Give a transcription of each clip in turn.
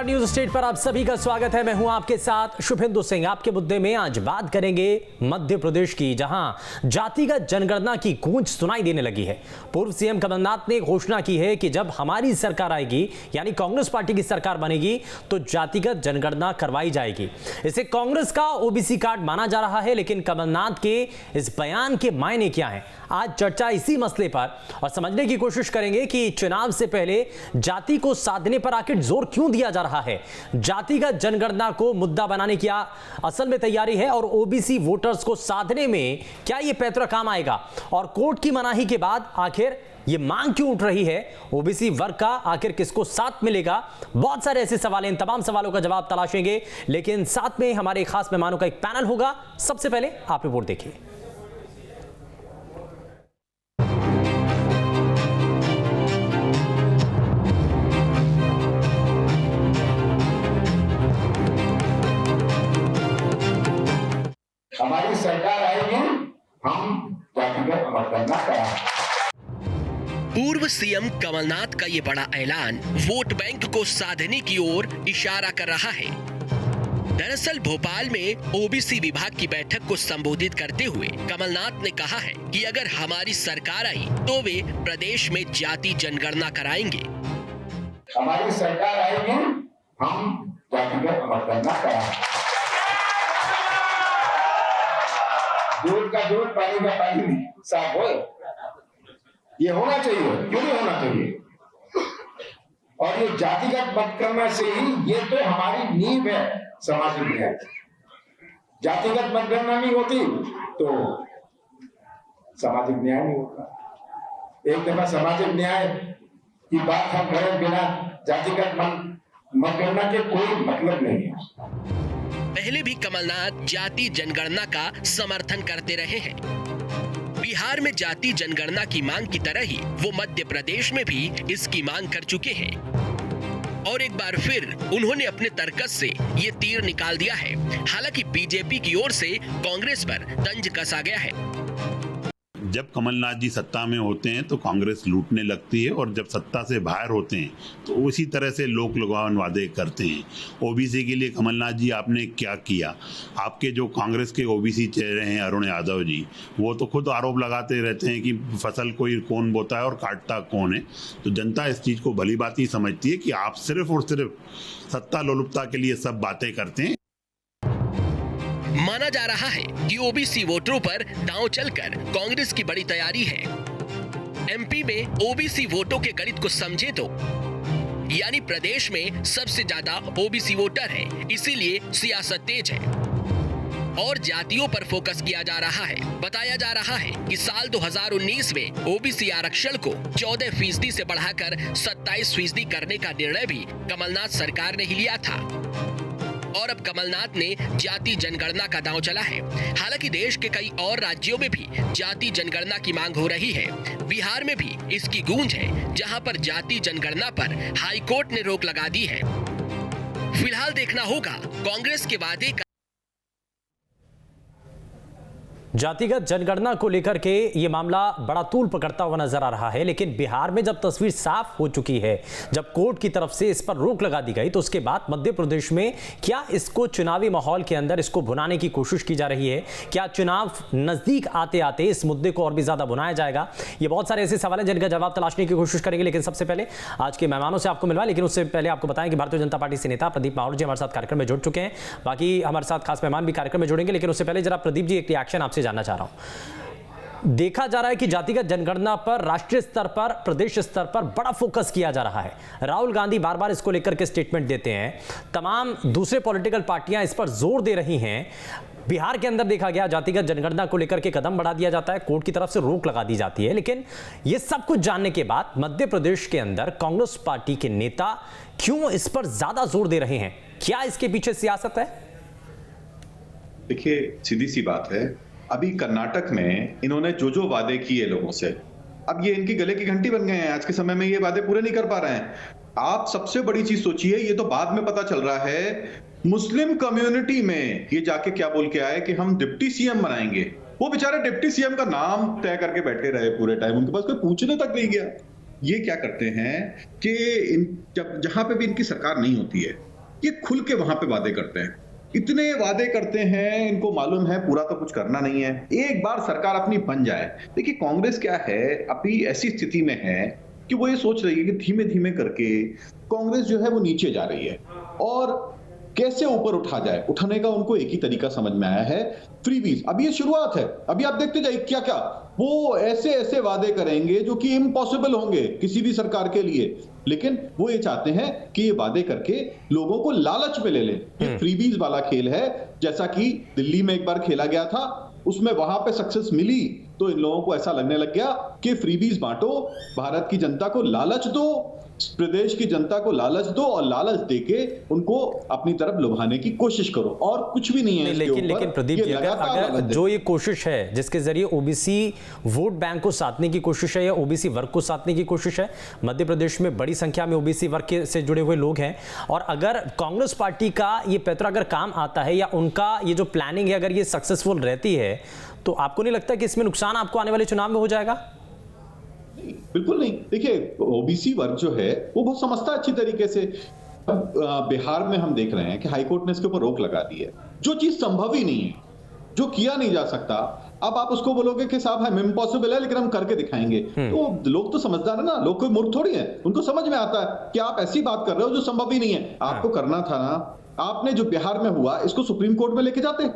News state पर आप सभी का स्वागत है। मैं हूं आपके साथ शुभेंदु सिंह। आपके मुद्दे में आज बात करेंगे मध्य प्रदेश की, जहां जातिगत जनगणना की गूंज सुनाई देने लगी है। पूर्व सीएम कमलनाथ ने घोषणा की है कि जब हमारी सरकार आएगी, यानी कांग्रेस पार्टी की सरकार बनेगी, तो जातिगत जनगणना करवाई जाएगी। इसे कांग्रेस का ओबीसी कार्ड माना जा रहा है, लेकिन कमलनाथ के इस बयान के मायने क्या है, आज चर्चा इसी मसले पर और समझने की कोशिश करेंगे कि चुनाव से पहले जाति को साधने पर आखिर जोर क्यों दिया जा रहा है। जातिगत जनगणना को मुद्दा बनाने की असल में तैयारी है और ओबीसी वोटर्स को साधने में क्या यह पैतरा काम आएगा, और कोर्ट की मनाही के बाद आखिर ये मांग क्यों उठ रही है, ओबीसी वर्ग का आखिर किसको साथ मिलेगा। बहुत सारे ऐसे सवाल हैं, इन तमाम सवालों का जवाब तलाशेंगे, लेकिन साथ में हमारे खास मेहमानों का एक पैनल होगा। सबसे पहले आप रिपोर्ट देखिए। हमारी सरकार आएगी, हम जातिगत मतगणना कराएंगे। पूर्व सीएम कमलनाथ का ये बड़ा ऐलान वोट बैंक को साधने की ओर इशारा कर रहा है। दरअसल भोपाल में ओबीसी विभाग की बैठक को संबोधित करते हुए कमलनाथ ने कहा है कि अगर हमारी सरकार आई तो वे प्रदेश में जाति जनगणना कराएंगे। हमारी सरकार आएगी, हम जातिगत मतगणना कराएंगे। दूध का दूध, पानी का पानी साफ हो, ये होना चाहिए। क्यों नहीं होना चाहिए? और ये जातिगत मतगणना से ही, ये तो हमारी नींव है सामाजिक न्याय। जातिगत मतगणना नहीं होती तो सामाजिक न्याय नहीं होता। एक दफा सामाजिक न्याय की बात हम करें, बिना जातिगत मतगणना के कोई मतलब नहीं है। पहले भी कमलनाथ जाति जनगणना का समर्थन करते रहे हैं। बिहार में जाति जनगणना की मांग की तरह ही वो मध्य प्रदेश में भी इसकी मांग कर चुके हैं, और एक बार फिर उन्होंने अपने तर्कस से ये तीर निकाल दिया है। हालांकि बीजेपी की ओर से कांग्रेस पर तंज कसा गया है। जब कमलनाथ जी सत्ता में होते हैं तो कांग्रेस लूटने लगती है, और जब सत्ता से बाहर होते हैं तो उसी तरह से लोक लुभावन वादे करते हैं। ओबीसी के लिए कमलनाथ जी आपने क्या किया? आपके जो कांग्रेस के ओबीसी चेहरे हैं अरुण यादव जी, वो तो खुद आरोप लगाते रहते हैं कि फसल कोई कौन बोता है और काटता कौन है। तो जनता इस चीज़ को भली बात ही समझती है कि आप सिर्फ और सिर्फ सत्ता लोलुपता के लिए सब बातें करते हैं। माना जा रहा है कि ओबीसी वोटरों पर दांव चलकर कांग्रेस की बड़ी तैयारी है। एमपी में ओबीसी वोटों के गणित को समझे तो, यानी प्रदेश में सबसे ज्यादा ओबीसी वोटर हैं, इसीलिए सियासत तेज है और जातियों पर फोकस किया जा रहा है। बताया जा रहा है कि साल 2019 में ओबीसी आरक्षण को 14% से बढ़ाकर 27% करने का निर्णय भी कमलनाथ सरकार ने ही लिया था, और अब कमलनाथ ने जाति जनगणना का दांव चला है। हालांकि देश के कई और राज्यों में भी जाति जनगणना की मांग हो रही है। बिहार में भी इसकी गूंज है, जहां पर जाति जनगणना पर हाई कोर्ट ने रोक लगा दी है। फिलहाल देखना होगा कांग्रेस के वादे का। जातिगत जनगणना को लेकर के ये मामला बड़ा तूल पकड़ता हुआ नजर आ रहा है, लेकिन बिहार में जब तस्वीर साफ हो चुकी है, जब कोर्ट की तरफ से इस पर रोक लगा दी गई, तो उसके बाद मध्य प्रदेश में क्या इसको चुनावी माहौल के अंदर इसको भुनाने की कोशिश की जा रही है? क्या चुनाव नजदीक आते आते इस मुद्दे को और भी ज्यादा भुनाया जाएगा? ये बहुत सारे ऐसे सवाल हैं जिनका जवाब तलाशने की कोशिश करेंगे, लेकिन सबसे पहले आज के मेहमानों से आपको मिलवाएं। लेकिन उससे पहले आपको बताएं कि भारतीय जनता पार्टी से नेता प्रदीप माहौर जी हमारे साथ कार्यक्रम में जुड़ चुके हैं। बाकी हमारे साथ खास मेहमान भी कार्यक्रम में जुड़ेंगे, लेकिन उससे पहले जरा प्रदीप जी एक रिएक्शन आपसे जानना चाह रहा हूं। देखा जा रहा है कि जातिगत जनगणना पर राष्ट्रीय स्तर पर, प्रदेश स्तर पर बड़ा फोकस किया जा रहा है। राहुल गांधी बार बार इसको लेकर के स्टेटमेंट देते हैं, तमाम दूसरे पॉलिटिकल पार्टियां इस पर जोर दे रही हैं। बिहार के अंदर देखा गया जातिगत जनगणना को लेकर के कदम बढ़ा दिया जाता है, कोर्ट की तरफ से रोक लगा दी जाती है, लेकिन ये सब कुछ जानने के बाद मध्य प्रदेश के अंदर कांग्रेस पार्टी के नेता क्यों इस पर ज्यादा जोर दे रहे हैं? क्या इसके पीछे सियासत है? देखिए, सीधी सी बात है, अभी कर्नाटक में इन्होंने जो वादे किए लोगों से, अब ये इनकी गले की घंटी बन गए हैं। आज के समय में ये वादे पूरे नहीं कर पा रहे हैं। आप सबसे बड़ी चीज सोचिए, ये तो बाद में पता चल रहा है, मुस्लिम कम्युनिटी में ये जाके क्या बोल के आए कि हम डिप्टी सीएम बनाएंगे। वो बेचारे डिप्टी सीएम का नाम तय करके बैठे रहे पूरे टाइम, उनके पास कोई पूछने तक नहीं गया। ये क्या करते हैं कि जहां पे भी इनकी सरकार नहीं होती है, ये खुल के वहां पे वादे करते हैं, इतने वादे करते हैं, इनको मालूम है पूरा तो कुछ करना नहीं है। एक बार सरकार अपनी बन जाए, देखिए कांग्रेस क्या है, अभी ऐसी स्थिति में है कि वो ये सोच रही है कि धीमे धीमे करके कांग्रेस जो है वो नीचे जा रही है और कैसे ऊपर उठा जाए। उठाने का उनको एक ही तरीका समझ में आया है, फ्रीबीज। अभी ये शुरुआत है, अभी आप देखते जाइए क्या क्या वो ऐसे ऐसे वादे करेंगे जो कि इम्पॉसिबल होंगे किसी भी सरकार के लिए, लेकिन वो ये चाहते हैं कि ये वादे करके लोगों को लालच में ले लें। ये फ्रीबीज वाला खेल है, जैसा कि दिल्ली में एक बार खेला गया था, उसमें वहां पे सक्सेस मिली तो इन लोगों को ऐसा लगने लग गया कि फ्रीबीज बांटो, भारत की जनता को लालच दो, प्रदेश की जनता को लालच दो और लालच देके उनको अपनी तरफ लुभाने की कोशिश करो, और कुछ भी नहीं है। लेकिन प्रदीप जी, अगर जो ये कोशिश है जिसके जरिए ओबीसी वोट बैंक को साधने की कोशिश है या ओबीसी वर्ग को साधने की कोशिश है, मध्य प्रदेश में बड़ी संख्या में ओबीसी वर्ग से जुड़े हुए लोग हैं, और अगर कांग्रेस पार्टी का ये पैतरा अगर काम आता है या उनका ये जो प्लानिंग है अगर ये सक्सेसफुल रहती है, तो आपको नहीं लगता कि इसमें नुकसान आपको आने वाले चुनाव में हो जाएगा? बिल्कुल नहीं। देखिए ओबीसी वर्ग जो है वो बहुत समझता है अच्छी तरीके से। अब बिहार में हम देख रहे हैं कि हाईकोर्ट ने इसके ऊपर रोक लगा दी है, जो चीज संभव ही नहीं है, जो किया नहीं जा सकता। अब आप उसको बोलोगे कि साहब हम इम्पॉसिबल है लेकिन हम करके दिखाएंगे, तो लोग तो समझदार है ना, लोग कोई मूर्ख थोड़ी है, उनको समझ में आता है कि आप ऐसी बात कर रहे हो जो संभव ही नहीं है। आपको करना था ना, आपने जो बिहार में हुआ इसको सुप्रीम कोर्ट में लेके जाते,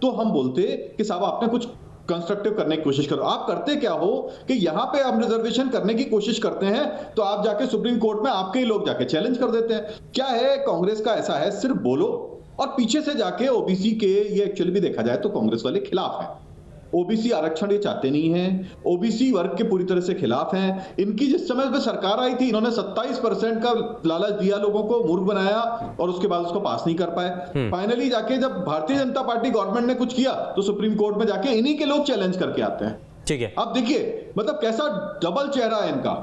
तो हम बोलते कि साहब आपने कुछ कंस्ट्रक्टिव करने की कोशिश करो। आप करते क्या हो कि यहां पे आप रिजर्वेशन करने की कोशिश करते हैं तो आप जाके सुप्रीम कोर्ट में आपके ही लोग जाके चैलेंज कर देते हैं। क्या है कांग्रेस का ऐसा है, सिर्फ बोलो और पीछे से जाके ओबीसी के, ये एक्चुअली भी देखा जाए तो कांग्रेस वाले खिलाफ हैं। ओबीसी आरक्षण ये चाहते नहीं हैं, ओबीसी वर्ग के पूरी तरह से खिलाफ हैं। इनकी जिस समय पे सरकार आई थी इन्होंने 27% का लालच दिया लोगों को, मूर्ख बनाया और उसके बाद उसको पास नहीं कर पाए। फाइनली जाके जब भारतीय जनता पार्टी गवर्नमेंट ने कुछ किया तो सुप्रीम कोर्ट में जाके इन्हीं के लोग चैलेंज करके आते हैं। ठीक है, अब देखिए मतलब कैसा डबल चेहरा है इनका,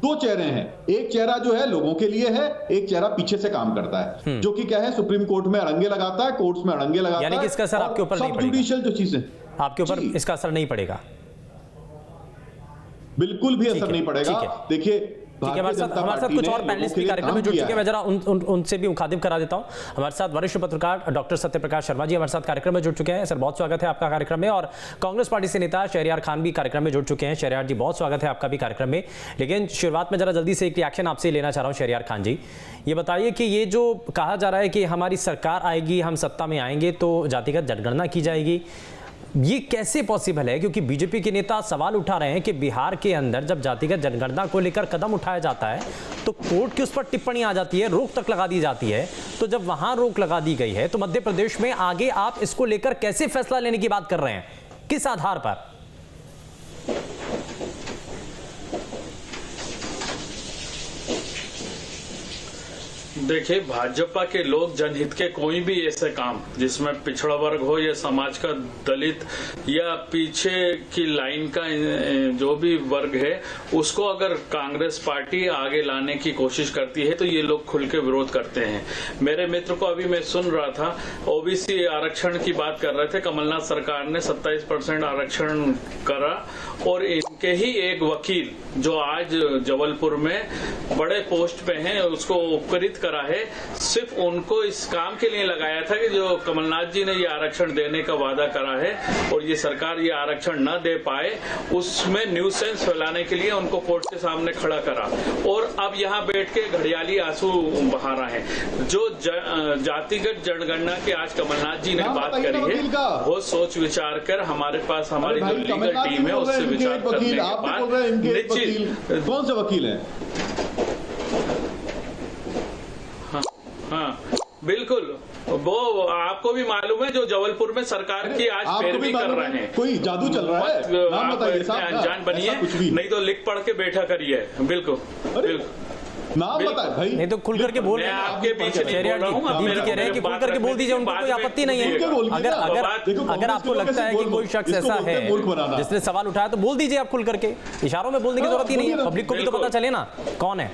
दो चेहरे हैं। एक चेहरा जो है लोगों के लिए है, एक चेहरा पीछे से काम करता है, जो कि क्या है सुप्रीम कोर्ट में अड़ंगे लगाता है, कोर्ट्स में अड़ंगे लगाता है। यानी कि इसका असर आपके ऊपर नहीं पड़ेगा, जुडिशियल जो चीजें आपके ऊपर इसका असर नहीं पड़ेगा, बिल्कुल भी असर नहीं पड़ेगा। देखिए हमारे साथ कुछ और पैनलिस्ट भी कार्यक्रम में जुड़ चुके हैं, मैं जरा उनसे भी मुखातिब करा देता हूं। हमारे साथ वरिष्ठ पत्रकार डॉक्टर सत्यप्रकाश शर्मा जी हमारे साथ कार्यक्रम में जुड़ चुके हैं। सर बहुत स्वागत है आपका कार्यक्रम में। और कांग्रेस पार्टी से नेता शहरयार खान भी कार्यक्रम में जुड़ चुके हैं। शहरयार जी बहुत स्वागत है आपका भी कार्यक्रम में। लेकिन शुरुआत में जरा जल्दी से एक रिएक्शन आपसे लेना चाह रहा हूं। शहरयार खान जी, ये बताइए कि ये जो कहा जा रहा है कि हमारी सरकार आएगी, हम सत्ता में आएंगे तो जातिगत जनगणना की जाएगी, ये कैसे पॉसिबल है? क्योंकि बीजेपी के नेता सवाल उठा रहे हैं कि बिहार के अंदर जब जातिगत जनगणना को लेकर कदम उठाया जाता है तो कोर्ट की उस पर टिप्पणी आ जाती है, रोक तक लगा दी जाती है। तो जब वहां रोक लगा दी गई है तो मध्य प्रदेश में आगे आप इसको लेकर कैसे फैसला लेने की बात कर रहे हैं, किस आधार पर? देखिए, भाजपा के लोग जनहित के कोई भी ऐसे काम जिसमें पिछड़ा वर्ग हो या समाज का दलित या पीछे की लाइन का जो भी वर्ग है उसको अगर कांग्रेस पार्टी आगे लाने की कोशिश करती है तो ये लोग खुल के विरोध करते हैं। मेरे मित्र को अभी मैं सुन रहा था, ओबीसी आरक्षण की बात कर रहे थे। कमलनाथ सरकार ने 27% आरक्षण करा और इनके ही एक वकील जो आज जबलपुर में बड़े पोस्ट पे हैं उसको उपकृत करा है। सिर्फ उनको इस काम के लिए लगाया था कि जो कमलनाथ जी ने ये आरक्षण देने का वादा करा है और ये सरकार ये आरक्षण न दे पाए, उसमें न्यूसेंस फैलाने के लिए उनको कोर्ट के सामने खड़ा करा और अब यहाँ बैठ के घड़ियाली आंसू बहा रहे हैं। जो जातिगत जनगणना की आज कमलनाथ जी ने बात करी है वो सोच विचार कर हमारे पास हमारी जो लीगल टीम है उससे विचार करने के बाद निश्चित। कौन से वकील हैं? हाँ बिल्कुल, वो आपको भी मालूम है जो जबलपुर में सरकार की आज पैरवी कर रहे हैं। कोई जादू चल रहा है, नाम बताइए साहब। अनजान बनिए, नहीं तो लिख पढ़ के बैठा करिए। बिल्कुल बिल्कुल, नाम बताए भाई। नहीं तो खुल करके बोल रहे हैं, आपके पीछे कह रहे हैं कि खुल करके बोल दीजिए, उनको कोई आपत्ति नहीं है। अगर आपको लगता है कि कोई शख्स ऐसा है जिसने सवाल उठाया तो बोल दीजिए आप खुल करके, इशारों में बोलने की जरूरत ही नहीं है। पब्लिक को भी तो पता चले ना कौन है।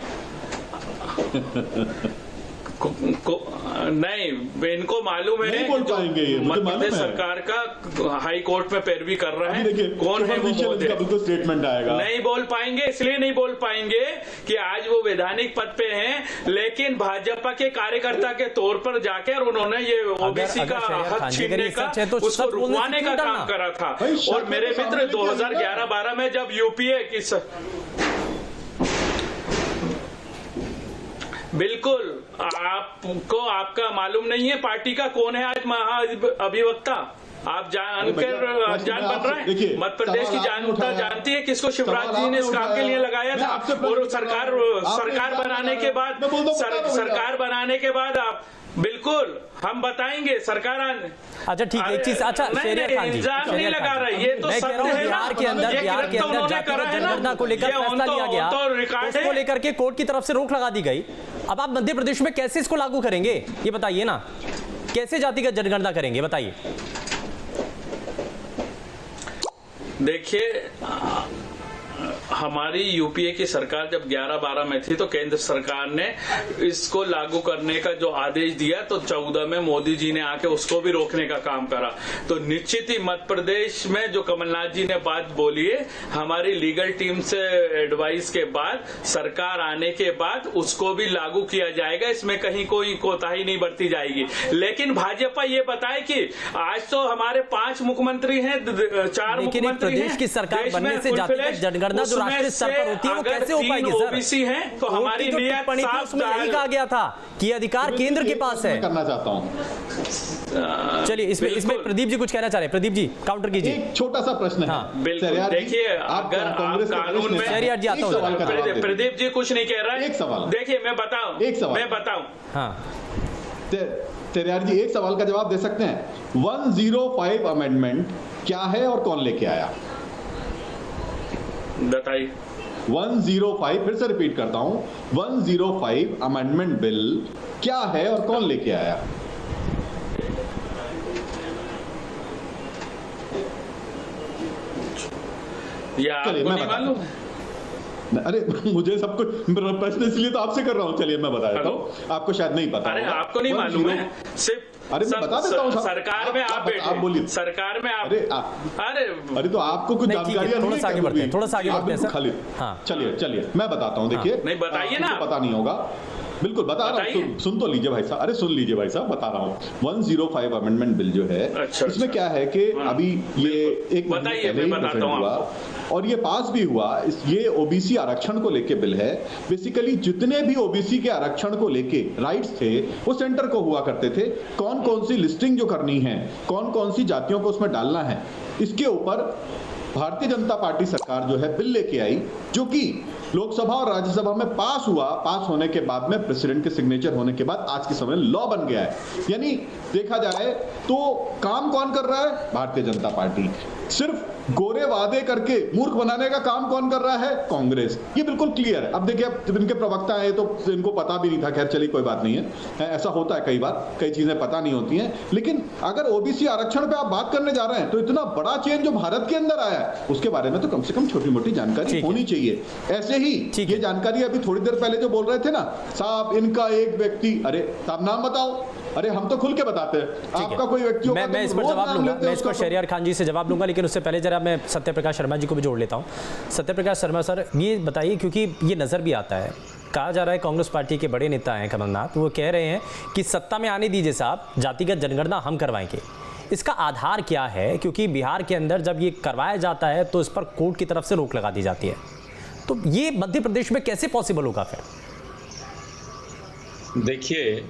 नहीं, इनको मालूम है नहीं बोल पाएंगे ये, मुझे मध्य मालूम प्रदेश है। सरकार का हाई कोर्ट में पैरवी कर रहा है। देखिए कौन है वो मोदी? बिल्कुल स्टेटमेंट आएगा। नहीं बोल पाएंगे, इसलिए नहीं बोल पाएंगे कि आज वो वैधानिक पद पे हैं, लेकिन भाजपा के कार्यकर्ता के तौर पर जाकर उन्होंने ये ओबीसी का हक छीनने का, उसको रुकवाने का काम करा था। और मेरे मित्र 2011-12 में जब यूपीए की बिल्कुल, आपको आपका मालूम नहीं है पार्टी का कौन है आज महाअभिवक्ता? आप जानकर अनजान बन रहे हैं। मध्य प्रदेश की जनता जानती है किसको शिवराज जी ने इस काम के लिए लगाया था। और सरकार बनाने के बाद आप बिल्कुल हम बताएंगे सरकार। अच्छा ठीक है, एक चीज, अच्छा शेरियर खान जी, नहीं लगा रहा है, ये तो सत्य है। बिहार के अंदर जातिगत जनगणना को लेकर फैसला लिया गया, उसको लेकर के कोर्ट की तरफ से रोक लगा दी गई। अब आप मध्य प्रदेश में कैसे इसको लागू करेंगे ये बताइए ना, कैसे जातिगत जनगणना करेंगे बताइए। देखिए, हमारी यूपीए की सरकार जब 11-12 में थी तो केंद्र सरकार ने इसको लागू करने का जो आदेश दिया, तो 14 में मोदी जी ने आके उसको भी रोकने का काम करा। तो निश्चित ही मध्य प्रदेश में जो कमलनाथ जी ने बात बोली है, हमारी लीगल टीम से एडवाइस के बाद सरकार आने के बाद उसको भी लागू किया जाएगा। इसमें कहीं कोई कोताही नहीं बरती जाएगी। लेकिन भाजपा ये बताए कि आज तो हमारे 5 मुख्यमंत्री हैं, 4 मुख्यमंत्री प्रदेश की सरकार बनने से जातिगत जनगणना जो राष्ट्रीय स्तर पर होती है वो कैसे हो पाएगी सर? ओबीसी हैं तो हमारी नीयत साफ, उसमें यही कहा गया था कि अधिकार केंद्र के पास है। करना चाहता हूं, चलिए इसमें प्रदीप जी कुछ कहना चाह रहे हैं। प्रदीप जी काउंटर कीजिए। एक छोटा सा प्रश्न है। बिल्कुल, देखिए अगर आप कानून में प्रदीप जी कुछ नहीं कह रहा है। एक सवाल, देखिए मैं बताऊं। हाँ तेरियार जी, एक सवाल का जवाब दे सकते हैं? 105 अमेंडमेंट क्या है और कौन लेके आया? बताइए। 105, फिर से रिपीट करता हूं, 105 अमेंडमेंट बिल क्या है और कौन लेके आया? या आपको नहीं मालूम? अरे मुझे सब कुछ प्रश्न इसलिए तो आपसे कर रहा हूं। चलिए मैं बता देता हूं, आपको शायद नहीं पता। अरे आपको नहीं मालूम है? सिर्फ अरे मैं बता देता हूं। सरकार में आप बोलिए। सरकार में आप अरे तो आपको कुछ जानकारियां थोड़ा सा आगे बढ़ते हैं खाली। हाँ चलिए मैं बताता हूं। देखिए, नहीं बताइए ना, पता नहीं होगा, बिल्कुल बता रहा हूँ। सुन तो लीजिए भाई साहब, अरे सुन लीजिए भाई साहब, बता रहा हूँ। 105 अमेंडमेंट बिल जो है, इसमें क्या है कि अभी ये एक महीने पहले ही प्रेजेंट हुआ और ये पास भी हुआ। ये ओबीसी आरक्षण को लेके बिल है। बेसिकली जितने भी ओबीसी के आरक्षण को लेके राइट्स थे वो सेंटर को हुआ करते थे। कौन कौन सी लिस्टिंग जो करनी है, कौन कौन सी जातियों को उसमें डालना है, इसके ऊपर भारतीय जनता पार्टी सरकार जो है बिल लेके आई, जो कि लोकसभा और राज्यसभा में पास हुआ। पास होने के बाद में प्रेसिडेंट के सिग्नेचर होने के बाद आज के समय में लॉ बन गया है। यानी देखा जाए तो काम कौन कर रहा है? भारतीय जनता पार्टी। सिर्फ गोरे वादे करके मूर्ख बनाने का काम कौन कर रहा है? कांग्रेस। ये बिल्कुल क्लियर है। अब देखिए, अब इनके प्रवक्ता है तो इनको पता भी नहीं था। खैर चलिए कोई बात नहीं है, ऐसा होता है कई बार, कई चीजें पता नहीं होती हैं। लेकिन अगर ओबीसी आरक्षण पे आप बात करने जा रहे हैं तो इतना बड़ा चेंज जो भारत के अंदर आया है उसके बारे में तो कम से कम छोटी मोटी जानकारी होनी चाहिए। ऐसे ही ये जानकारी अभी थोड़ी देर पहले जो बोल रहे थे ना साहब, इनका एक व्यक्ति, अरे साहब नाम बताओ। अरे हम तो खुल के बताते हैं, आपका कोई व्यक्ति होगा मैं इस पर जवाब लूंगा, मैं इस पर शेरियार खान जी से जवाब लूंगा। लेकिन उससे पहले जरा मैं सत्यप्रकाश शर्मा जी को भी जोड़ लेता हूं। सत्यप्रकाश शर्मा सर, ये बताइए, क्योंकि ये नजर भी आता है, कहा जा रहा है कांग्रेस पार्टी के बड़े नेता हैं कमलनाथ, वो कह रहे हैं कि सत्ता में आने दीजिए साहब, जातिगत जनगणना हम करवाएंगे। इसका आधार क्या है? क्योंकि बिहार के अंदर जब ये करवाया जाता है तो इस पर कोर्ट की तरफ से रोक लगा दी जाती है, तो ये मध्य प्रदेश में कैसे पॉसिबल होगा फिर? देखिए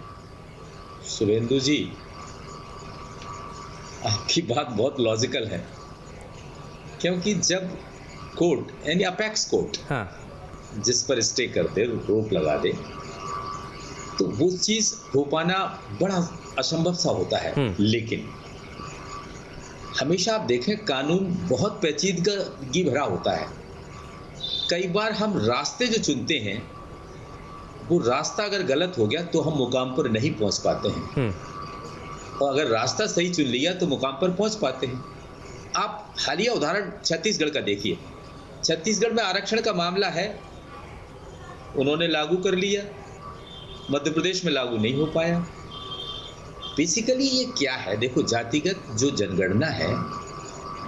शुभेंदु जी, आपकी बात बहुत लॉजिकल है, क्योंकि जब कोर्ट यानी अपेक्स कोर्ट जिस पर स्टे कर दे, रोक लगा दे, तो वो चीज हो पाना बड़ा असंभव सा होता है। लेकिन हमेशा आप देखें, कानून बहुत पेचीदगी भरा होता है। कई बार हम रास्ते जो चुनते हैं, वो रास्ता अगर गलत हो गया तो हम मुकाम पर नहीं पहुंच पाते हैं, और अगर रास्ता सही चुन लिया तो मुकाम पर पहुंच पाते हैं। आप हालिया उदाहरण छत्तीसगढ़ का देखिए। छत्तीसगढ़ में आरक्षण का मामला है, उन्होंने लागू कर लिया, मध्य प्रदेश में लागू नहीं हो पाया। बेसिकली ये क्या है, देखो जातिगत जो जनगणना है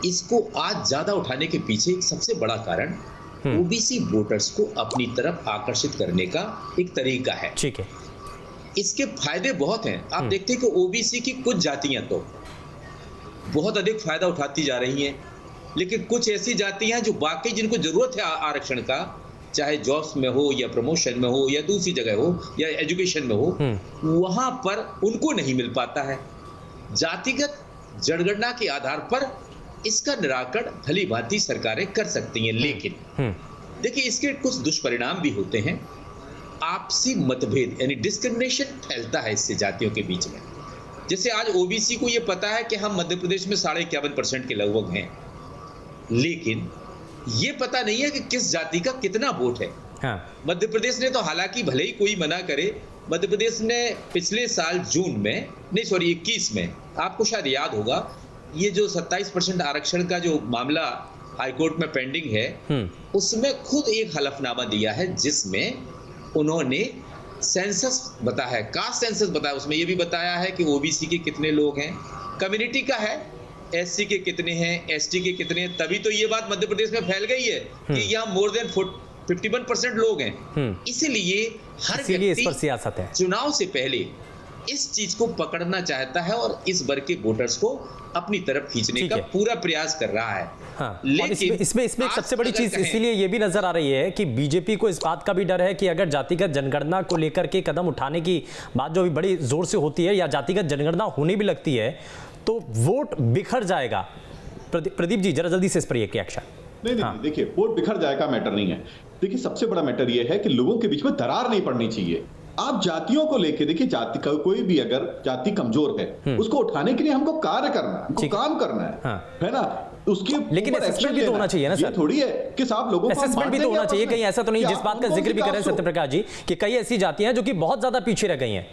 इसको आज ज्यादा उठाने के पीछे एक सबसे बड़ा कारण ओबीसी वोटर्स को अपनी तरफ आकर्षित करने का एक तरीका है। ठीक है, इसके फायदे बहुत हैं। आप देखते हैं कि ओबीसी की कुछ जातियां तो बहुत अधिक फायदा उठाती जा रही हैं, लेकिन कुछ ऐसी जातियां जो वाकई जिनको जरूरत है आरक्षण का, चाहे जॉब्स में हो या प्रमोशन में हो या दूसरी जगह हो या एजुकेशन में हो, वहां पर उनको नहीं मिल पाता है। जातिगत जनगणना के आधार पर इसका निराकरण भली भांति सरकारें कर सकती हैं, लेकिन देखिए इसके कुछ दुष्परिणाम भी होते हैं। आपसी मतभेद यानी डिस्क्रिमिनेशन फैलता है इससे जातियों के बीच में। जैसे आज ओबीसी को यह पता है कि हम मध्य प्रदेश में 51.5% के लगभग हैं, लेकिन ये पता नहीं है कि किस जाति का कितना वोट है। हाँ। मध्य प्रदेश ने तो हालांकि भले ही कोई मना करे, मध्य प्रदेश ने पिछले साल जून में 21 में, आपको शायद याद होगा, ये जो 27% आरक्षण का जो मामला हाईकोर्ट में पेंडिंग है, उसमें खुद एक हलफनामा दिया है जिसमें उन्होंने सेंसस बताया है, कास्ट सेंसस बताया। उसमें ये भी बताया है कि ओबीसी के कितने लोग हैं, कम्युनिटी का है, एससी के कितने हैं, एसटी के कितने हैं। तभी तो ये बात मध्य प्रदेश में फैल गई है कि यहाँ मोर देन 51% लोग हैं। इसीलिए हर व्यक्ति इस पर सियासत है, चुनाव से पहले इस चीज को पकड़ना चाहता है और इस वर्ग के वोटर्स को अपनी तरफ खींचने का पूरा प्रयास कर रहा है। हाँ, लेकिन इसमें एक सबसे बड़ी चीज इसीलिए ये भी नजर आ रही है कि बीजेपी को इस बात का भी डर है कि अगर जातिगत जनगणना को लेकर के कदम उठाने की बात जो अभी बड़ी जोर से होती है या जातिगत जनगणना होने भी लगती है तो वोट बिखर जाएगा। प्रदीप जी जरा जल्दी से इस पर एक रिएक्शन। नहीं, देखिए वोट बिखर जाएगा मैटर नहीं है। देखिए सबसे बड़ा मैटर ये है कि लोगों के बीच में दरार नहीं पड़नी चाहिए। आप जातियों को लेके देखिए, जाति का कोई भी अगर जाति कमजोर है उसको उठाने के लिए हमको कार्य करना है, हमको काम करना है, है ना? उसके लेकिन असेसमेंट भी तो होना चाहिए ना सर। थोड़ी है कि साहब लोगों को असेसमेंट भी तो होना चाहिए। कहीं ऐसा तो नहीं जिस बात का जिक्र भी कर रहे हैं सत्यप्रकाश जी कि कई ऐसी जातियां हैं जो कि बहुत ज्यादा पीछे रह गई हैं।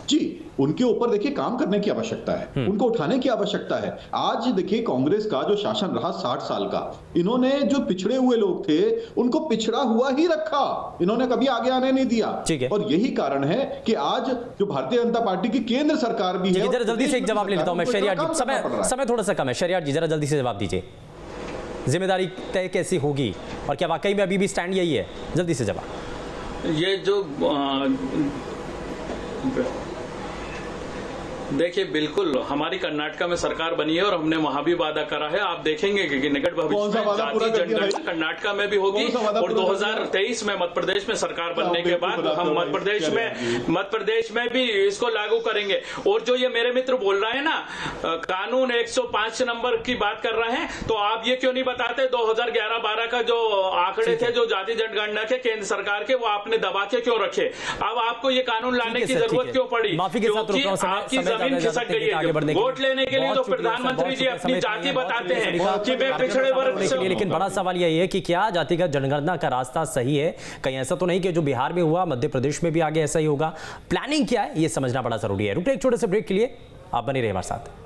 जी, उनके ऊपर देखिए काम करने की आवश्यकता है, उनको उठाने की आवश्यकता है। आज देखिए कांग्रेस का जो शासन रहा 60 साल का, इन्होंने जो पिछड़े हुए लोग थे उनको पिछड़ा हुआ ही रखा, इन्होंने कभी आगे आने नहीं दिया। और यही कारण है कि आज जो भारतीय जनता पार्टी की केंद्र सरकार भी है। जरा जल्दी से एक जवाब ले लेता हूं मैं, शहरियार जी, समय थोड़ा सा कम है, शहरियार जी जरा जल्दी से जवाब दीजिए। जिम्मेदारी तय कैसी होगी और क्या वाकई में अभी भी स्टैंड यही है? जल्दी से जवाब। ये जो देखिए बिल्कुल हमारी कर्नाटका में सरकार बनी है और हमने वहां भी वादा करा है। आप देखेंगे कि निकट भविष्य में जाति जनगणना कर्नाटका में भी होगी और 2023 में मध्य प्रदेश में सरकार बनने के बाद हम मध्य प्रदेश में भी इसको लागू करेंगे। और जो ये मेरे मित्र बोल रहे हैं ना, कानून 105 नंबर की बात कर रहे हैं, तो आप ये क्यों नहीं बताते 2011-12 का जो आंकड़े थे जो जाति जनगणना के केंद्र सरकार के, वो आपने दबा के क्यों रखे? अब आपको ये कानून लाने की जरूरत क्यों पड़ी? क्योंकि आपकी खिसक गई है। वोट लेने के लिए तो प्रधानमंत्री जी अपनी जाति बताते हैं कि मैं पिछड़े वर्ग से हूं। लेकिन बड़ा सवाल यही है कि क्या जातिगत जनगणना का रास्ता सही है? कहीं ऐसा तो नहीं कि जो बिहार में हुआ मध्य प्रदेश में भी आगे ऐसा ही होगा? प्लानिंग क्या है ये समझना बड़ा जरूरी है। रुकते एक छोटे से ब्रेक के लिए, आप बने रहिए हमारे साथ।